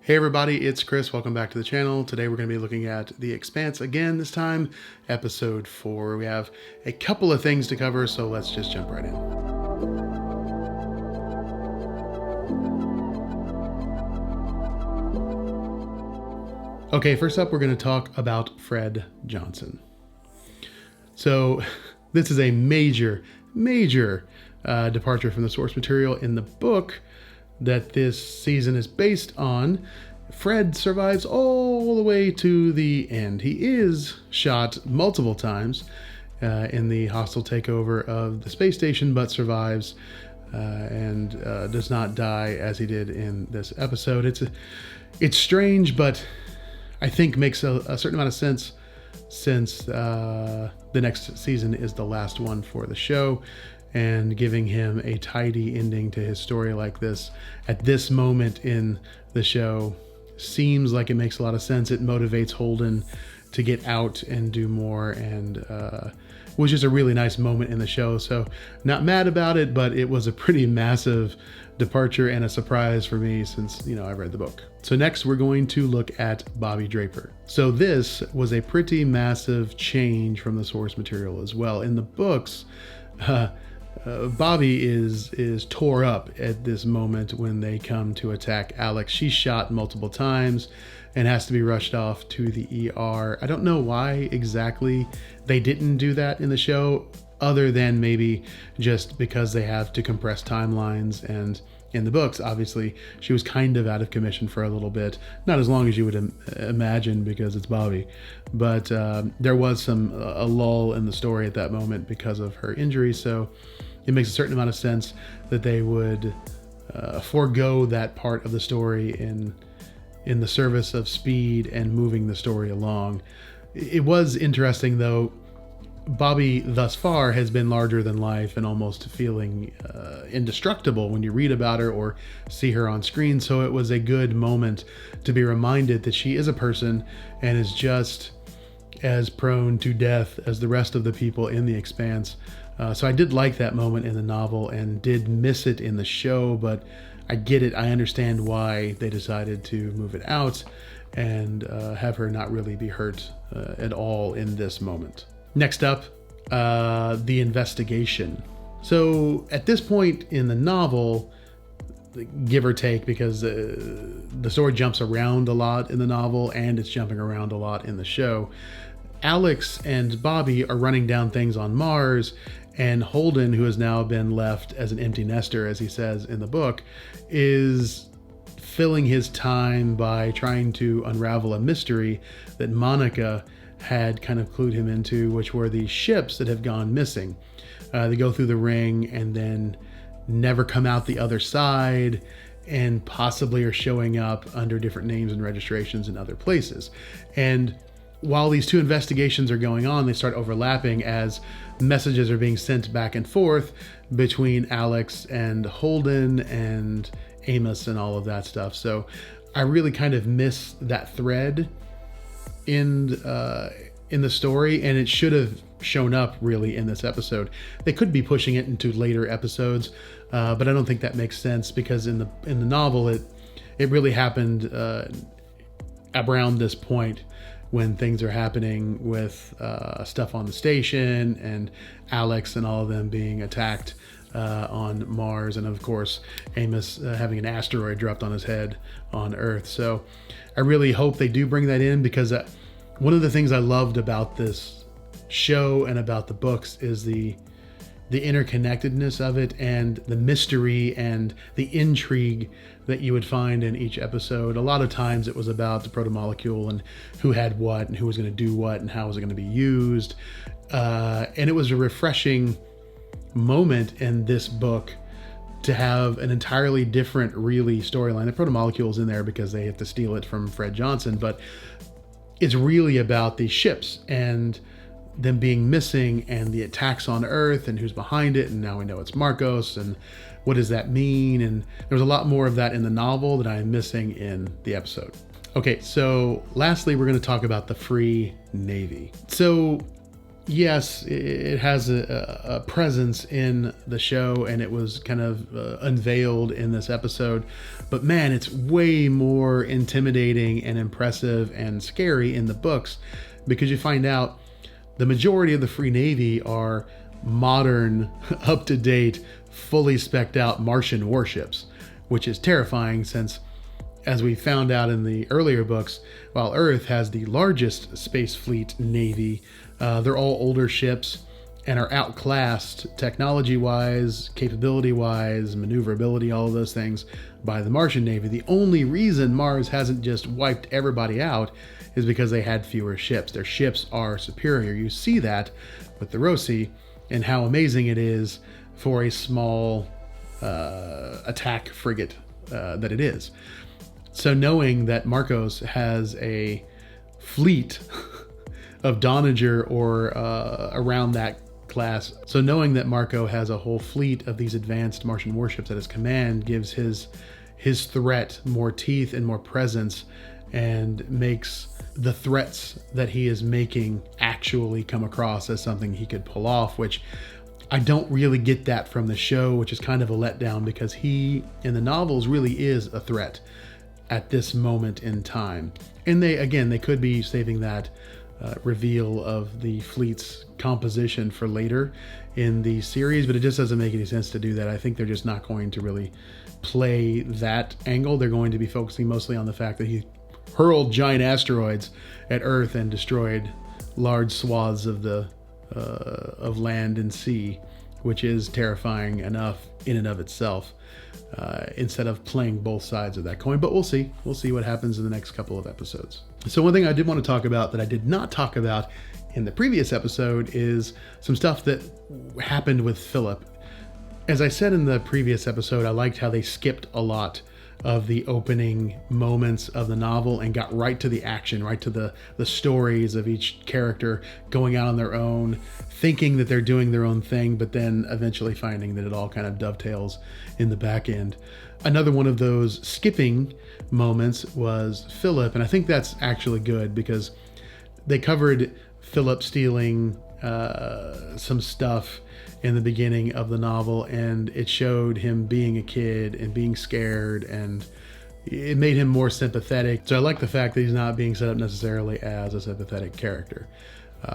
Hey everybody, it's Chris. Welcome back to the channel. Today we're going to be looking at The Expanse again, this time episode 4. We have a couple of things to cover, so let's just jump right in. Okay, first up we're going to talk about Fred Johnson. So this is a major departure from the source material in the book that this season is based on. Fred survives all the way to the end. He is shot multiple times in the hostile takeover of the space station, but survives and does not die as he did in this episode. It's strange, but I think makes a certain amount of sense since the next season is the last one for the show. And giving him a tidy ending to his story like this at this moment in the show seems like it makes a lot of sense. It motivates Holden to get out and do more, and was just a really nice moment in the show. So not mad about it, but it was a pretty massive departure and a surprise for me since, I read the book. So next we're going to look at Bobby Draper. So this was a pretty massive change from the source material as well. In the books, Bobby is tore up at this moment when they come to attack Alex. She's shot multiple times and has to be rushed off to the ER. I don't know why exactly they didn't do that in the show, other than maybe just because they have to compress timelines. And in the books, obviously, she was kind of out of commission for a little bit. Not as long as you would imagine, because it's Bobby. But there was a lull in the story at that moment because of her injury. So it makes a certain amount of sense that they would forego that part of the story in the service of speed and moving the story along. It was interesting, though. Bobby thus far has been larger than life and almost feeling indestructible when you read about her or see her on screen. So it was a good moment to be reminded that she is a person and is just as prone to death as the rest of the people in The Expanse. So I did like that moment in the novel and did miss it in the show, but I get it. I understand why they decided to move it out and have her not really be hurt at all in this moment. Next up, the investigation. So at this point in the novel, give or take, because the story jumps around a lot in the novel and it's jumping around a lot in the show, Alex and Bobby are running down things on Mars, and Holden, who has now been left as an empty nester, as he says in the book, is filling his time by trying to unravel a mystery that Monica had kind of clued him into, which were the ships that have gone missing. They go through the ring and then never come out the other side, and possibly are showing up under different names and registrations in other places. And while these two investigations are going on, they start overlapping as messages are being sent back and forth between Alex and Holden and Amos and all of that stuff. So I really kind of miss that thread in the story, and it should have shown up really in this episode. They could be pushing it into later episodes, but I don't think that makes sense, because in the novel it really happened around this point when things are happening with stuff on the station and Alex and all of them being attacked on Mars, and of course Amos having an asteroid dropped on his head on Earth. So I really hope they do bring that in, because one of the things I loved about this show and about the books is the interconnectedness of it and the mystery and the intrigue that you would find in each episode. A lot of times it was about the protomolecule and who had what and who was going to do what and how was it going to be used. And it was a refreshing moment in this book to have an entirely different, really, storyline. The protomolecule is in there because they have to steal it from Fred Johnson, but it's really about these ships and them being missing and the attacks on Earth and who's behind it. And now we know it's Marcos, and what does that mean? And there's a lot more of that in the novel that I'm missing in the episode. Okay, so lastly, we're going to talk about the Free Navy. So yes, it has a presence in the show, and it was kind of unveiled in this episode. But man, it's way more intimidating and impressive and scary in the books, because you find out the majority of the Free Navy are modern, up-to-date, fully spec'd out Martian warships, which is terrifying since, as we found out in the earlier books, while Earth has the largest space fleet navy, they're all older ships and are outclassed technology-wise, capability-wise, maneuverability, all of those things, by the Martian Navy. The only reason Mars hasn't just wiped everybody out is because they had fewer ships. Their ships are superior. You see that with the Roci and how amazing it is for a small attack frigate that it is. So knowing that Marcos has a fleet of Donager or around that class, so knowing that Marco has a whole fleet of these advanced Martian warships at his command gives his threat more teeth and more presence, and makes the threats that he is making actually come across as something he could pull off, which I don't really get that from the show, which is kind of a letdown, because he in the novels really is a threat at this moment in time. And they could be saving that reveal of the fleet's composition for later in the series, but it just doesn't make any sense to do that. I think they're just not going to really play that angle. They're going to be focusing mostly on the fact that he hurled giant asteroids at Earth and destroyed large swaths of the of land and sea, which is terrifying enough in and of itself, instead of playing both sides of that coin. But we'll see what happens in the next couple of episodes. So one thing I did want to talk about that I did not talk about in the previous episode is some stuff that happened with Philip. As I said in the previous episode, I liked how they skipped a lot of the opening moments of the novel and got right to the action, right to the stories of each character going out on their own, thinking that they're doing their own thing, but then eventually finding that it all kind of dovetails in the back end. Another one of those skipping moments was Philip, and I think that's actually good because they covered Philip stealing some stuff in the beginning of the novel, and it showed him being a kid and being scared, and it made him more sympathetic. So I like the fact that he's not being set up necessarily as a sympathetic character.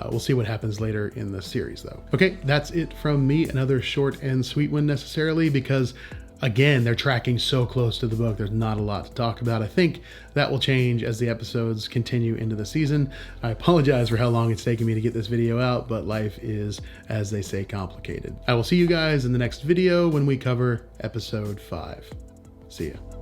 We'll see what happens later in the series though. Okay, that's it from me. Another short and sweet one necessarily, because again, they're tracking so close to the book. There's not a lot to talk about. I think that will change as the episodes continue into the season. I apologize for how long it's taken me to get this video out, but life is, as they say, complicated. I will see you guys in the next video when we cover episode 5. See ya.